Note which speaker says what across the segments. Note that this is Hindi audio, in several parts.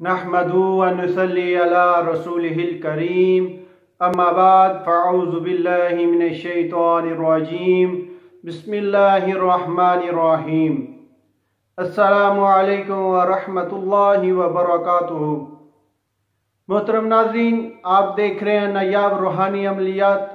Speaker 1: नहमदु व नुसल्ली अला रसूलिहिल करीम अम्मा बाद फ़अऊज़ु बिल्लाहि मिनश शैतानिर रजीम बिस्मिल्लाहिर रहमानिर रहीम। अस्सलामु अलैकुम व रहमतुल्लाहि व बरकातुहू। मोहतरम नाज़रीन, आप देख रहे हैं नायाब रूहानी अमलियात।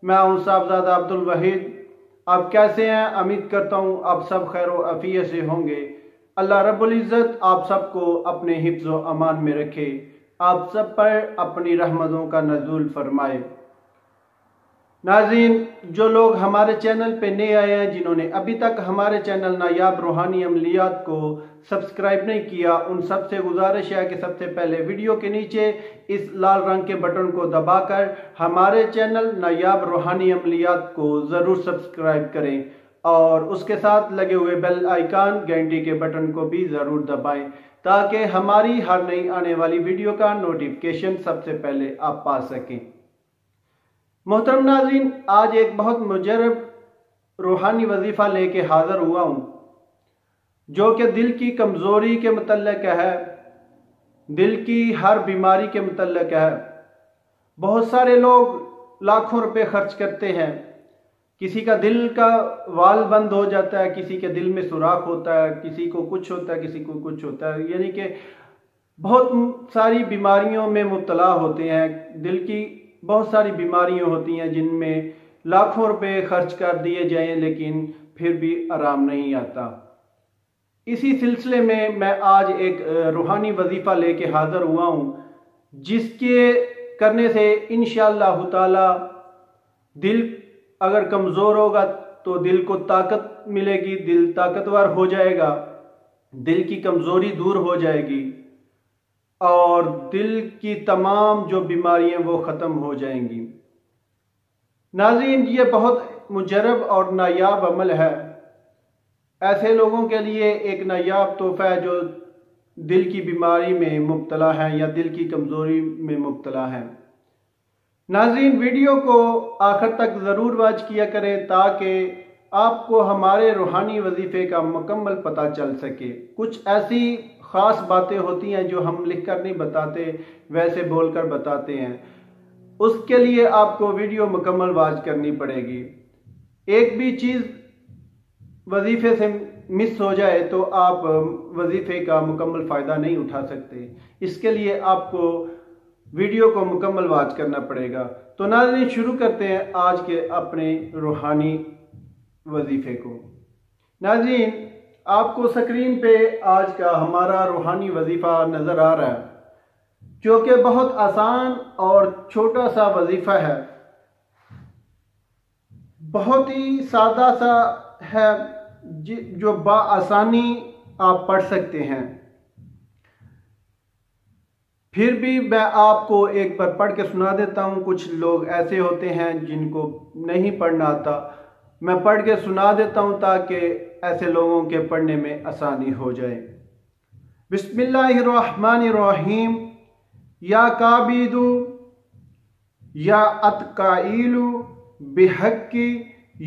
Speaker 1: मैं हूँ साहबजादा अब्दुल वहीद। आप कैसे हैं? उम्मीद करता हूँ आप सब खैर व आफियत से होंगे। अल्लाह रब्बुल इज़्ज़त आप सबको अपने हिफ्ज़ व अमान में रखे, आप सब पर अपनी रहमतों का नज़ूल फरमाए। नाज़रीन, जो लोग हमारे चैनल पे नए आए हैं, जिन्होंने अभी तक हमारे चैनल नायाब रूहानी अमलियात को सब्सक्राइब नहीं किया, उन सबसे गुजारिश है कि सबसे पहले वीडियो के नीचे इस लाल रंग के बटन को दबाकर हमारे चैनल नायाब रूहानी अमलियात को ज़रूर सब्सक्राइब करें और उसके साथ लगे हुए बेल आइकन घंटी के बटन को भी ज़रूर दबाएं ताकि हमारी हर नई आने वाली वीडियो का नोटिफिकेशन सबसे पहले आप पा सकें। मोहतरम नाज़रीन, आज एक बहुत मुजरब रूहानी वजीफ़ा लेके हाज़िर हुआ हूँ जो कि दिल की कमज़ोरी के मुतल्लिक़ है, दिल की हर बीमारी के मुतल्लिक़ है। बहुत सारे लोग लाखों रुपए खर्च करते हैं, किसी का दिल का वाल बंद हो जाता है, किसी के दिल में सुराख होता है, किसी को कुछ होता है, किसी को कुछ होता है, यानी कि बहुत सारी बीमारियों में मुब्तला होते हैं। दिल की बहुत सारी बीमारियां होती हैं जिनमें लाखों रुपए खर्च कर दिए जाएं लेकिन फिर भी आराम नहीं आता। इसी सिलसिले में मैं आज एक रूहानी वजीफ़ा लेके हाज़िर हुआ हूँ जिसके करने से इंशाअल्लाह ताला दिल अगर कमज़ोर होगा तो दिल को ताकत मिलेगी, दिल ताकतवर हो जाएगा, दिल की कमज़ोरी दूर हो जाएगी और दिल की तमाम जो बीमारियां वो ख़त्म हो जाएंगी। नाज़रीन, ये बहुत मुजरब और नायाब अमल है। ऐसे लोगों के लिए एक नायाब तोहफ़ा है जो दिल की बीमारी में मुब्तला हैं या दिल की कमज़ोरी में मुब्तला हैं। नाज़रीन, वीडियो को आखिर तक ज़रूर वॉच किया करें ताकि आपको हमारे रूहानी वजीफ़े का मुकम्मल पता चल सके। कुछ ऐसी ख़ास बातें होती हैं जो हम लिख कर नहीं बताते, वैसे बोलकर बताते हैं। उसके लिए आपको वीडियो मुकम्मल वॉच करनी पड़ेगी। एक भी चीज़ वजीफ़े से मिस हो जाए तो आप वजीफ़े का मुकम्मल फ़ायदा नहीं उठा सकते। इसके लिए आपको वीडियो को मुकम्मल वॉच करना पड़ेगा। तो नाज़रीन, शुरू करते हैं आज के अपने रूहानी वजीफ़े को। नाज़रीन, आपको स्क्रीन पे आज का हमारा रूहानी वजीफ़ा नज़र आ रहा है जो कि बहुत आसान और छोटा सा वजीफ़ा है, बहुत ही सादा सा है जो बाआसानी आप पढ़ सकते हैं। फिर भी मैं आपको एक बार पढ़ के सुना देता हूँ। कुछ लोग ऐसे होते हैं जिनको नहीं पढ़ना आता, मैं पढ़ के सुना देता हूँ ताकि ऐसे लोगों के पढ़ने में आसानी हो जाए। बिस्मिल्लाहिर्रहमानिर्रहीम। या काबिदु या अतकाइलु बिहक्की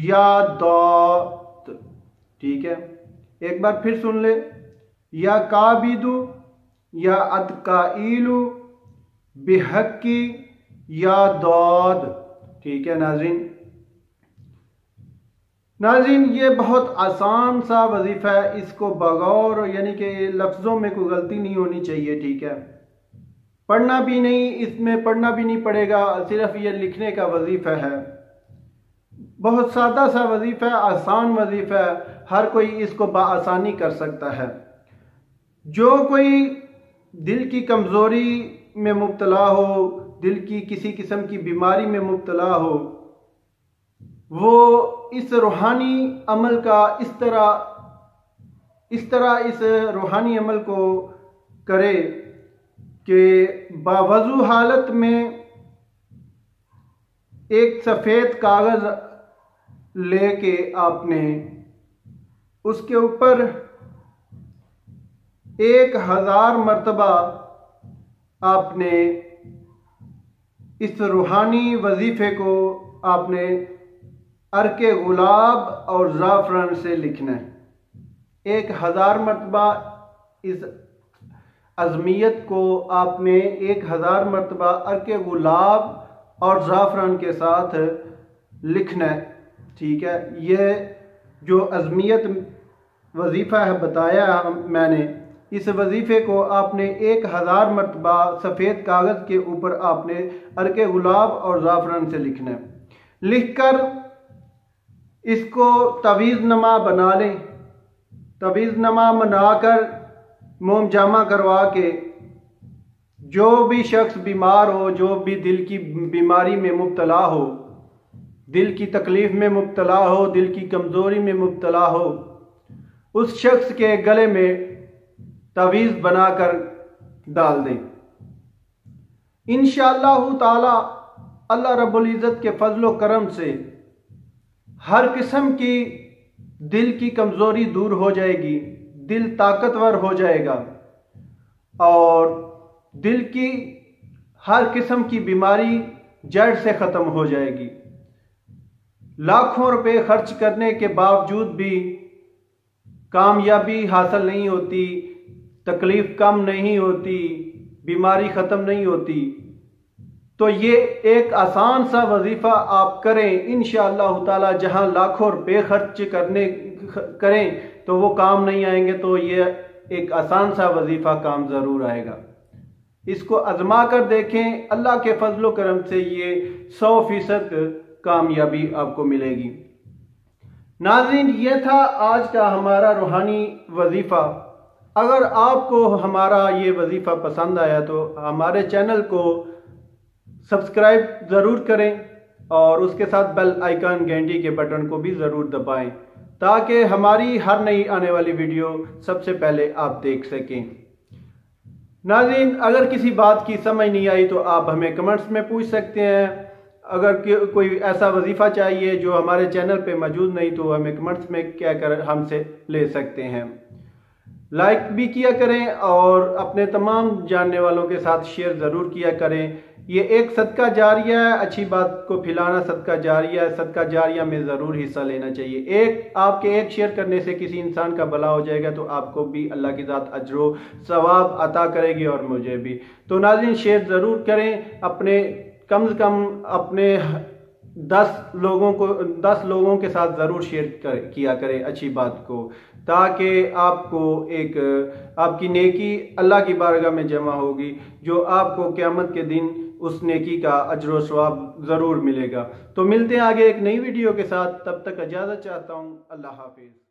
Speaker 1: या दात। ठीक है, एक बार फिर सुन ले। या काबिदु या अतकाइलु बिहक्की या दाद। ठीक है नाज़रीन, ये बहुत आसान सा वजीफ़ा है। इसको बगौर यानी कि लफ्ज़ों में कोई गलती नहीं होनी चाहिए। ठीक है, पढ़ना भी नहीं, इसमें पढ़ना भी नहीं पड़ेगा, सिर्फ ये लिखने का वजीफ़ा है। बहुत सादा सा वजीफ़ा है, आसान वजीफ़ा है, हर कोई इसको बआसानी कर सकता है। जो कोई दिल की कमज़ोरी में मुब्तला हो, दिल की किसी किस्म की बीमारी में मुब्तला हो, वो इस रूहानी अमल का इस तरह इस रूहानी अमल को करे कि बावजू हालत में एक सफ़ेद कागज़ लेके आपने उसके ऊपर 1000 मरतबा आपने इस रूहानी वजीफ़े को आपने अर्के गुलाब और ज़ाफ़रान से लिखना है। 1000 मरतबा इस अज़मियत को आपने 1000 मरतबा अर्के गुलाब और ज़ाफ़रान के साथ लिखना है। ठीक है, यह जो अज़मियत वजीफ़ा है बताया मैंने, इस वजीफ़े को आपने 1000 मरतबा सफ़ेद कागज़ के ऊपर आपने अर्के गुलाब और ज़ाफ़रान से लिखना है। लिखकर इसको तवीज़ नमा बना लें। तवीज़ नमा बनाकर मोम जामा करवा के जो भी शख्स बीमार हो, जो भी दिल की बीमारी में मुब्तला हो, दिल की तकलीफ़ में मुब्तला हो, दिल की कमज़ोरी में मुब्तला हो, उस शख्स के गले में तवीज़ बनाकर डाल दें। इंशाअल्लाह ताला अल्लाह रब्बुल इज़्ज़त के फज़ल व करम से हर किस्म की दिल की कमज़ोरी दूर हो जाएगी, दिल ताकतवर हो जाएगा और दिल की हर किस्म की बीमारी जड़ से ख़त्म हो जाएगी। लाखों रुपए खर्च करने के बावजूद भी कामयाबी हासिल नहीं होती, तकलीफ़ कम नहीं होती, बीमारी ख़त्म नहीं होती, तो ये एक आसान सा वजीफ़ा आप करें। इंशाअल्लाह ताला जहां लाखों रुपए खर्च करें तो वो काम नहीं आएंगे, तो ये एक आसान सा वजीफ़ा काम ज़रूर आएगा। इसको आजमा कर देखें, अल्लाह के फजलो करम से ये 100% कामयाबी आपको मिलेगी। नाज़रीन, ये था आज का हमारा रूहानी वजीफ़ा। अगर आपको हमारा ये वजीफ़ा पसंद आया तो हमारे चैनल को सब्सक्राइब ज़रूर करें और उसके साथ बेल आइकन घंटी के बटन को भी ज़रूर दबाएं ताकि हमारी हर नई आने वाली वीडियो सबसे पहले आप देख सकें। नाज़रीन, अगर किसी बात की समझ नहीं आई तो आप हमें कमेंट्स में पूछ सकते हैं। अगर कोई ऐसा वजीफ़ा चाहिए जो हमारे चैनल पे मौजूद नहीं तो हमें कमेंट्स में कहकर हमसे ले सकते हैं। लाइक भी किया करें और अपने तमाम जानने वालों के साथ शेयर ज़रूर किया करें। ये एक सदका जारिया है, अच्छी बात को फैलाना सदका जारिया है। सदका जारिया में ज़रूर हिस्सा लेना चाहिए। आपके एक शेयर करने से किसी इंसान का भला हो जाएगा तो आपको भी अल्लाह की ज़ात अजरो सवाब अता करेगी और मुझे भी। तो नाज़रीन, शेयर ज़रूर करें। अपने कम से कम अपने 10 लोगों के साथ ज़रूर शेयर किया करें अच्छी बात को, ताकि आपको आपकी नेकी अल्लाह की बारगाह में जमा होगी, जो आपको क़यामत के दिन उस नेकी का अजर सवाब ज़रूर मिलेगा। तो मिलते हैं आगे एक नई वीडियो के साथ, तब तक इजाज़त चाहता हूँ। अल्लाह हाफिज़।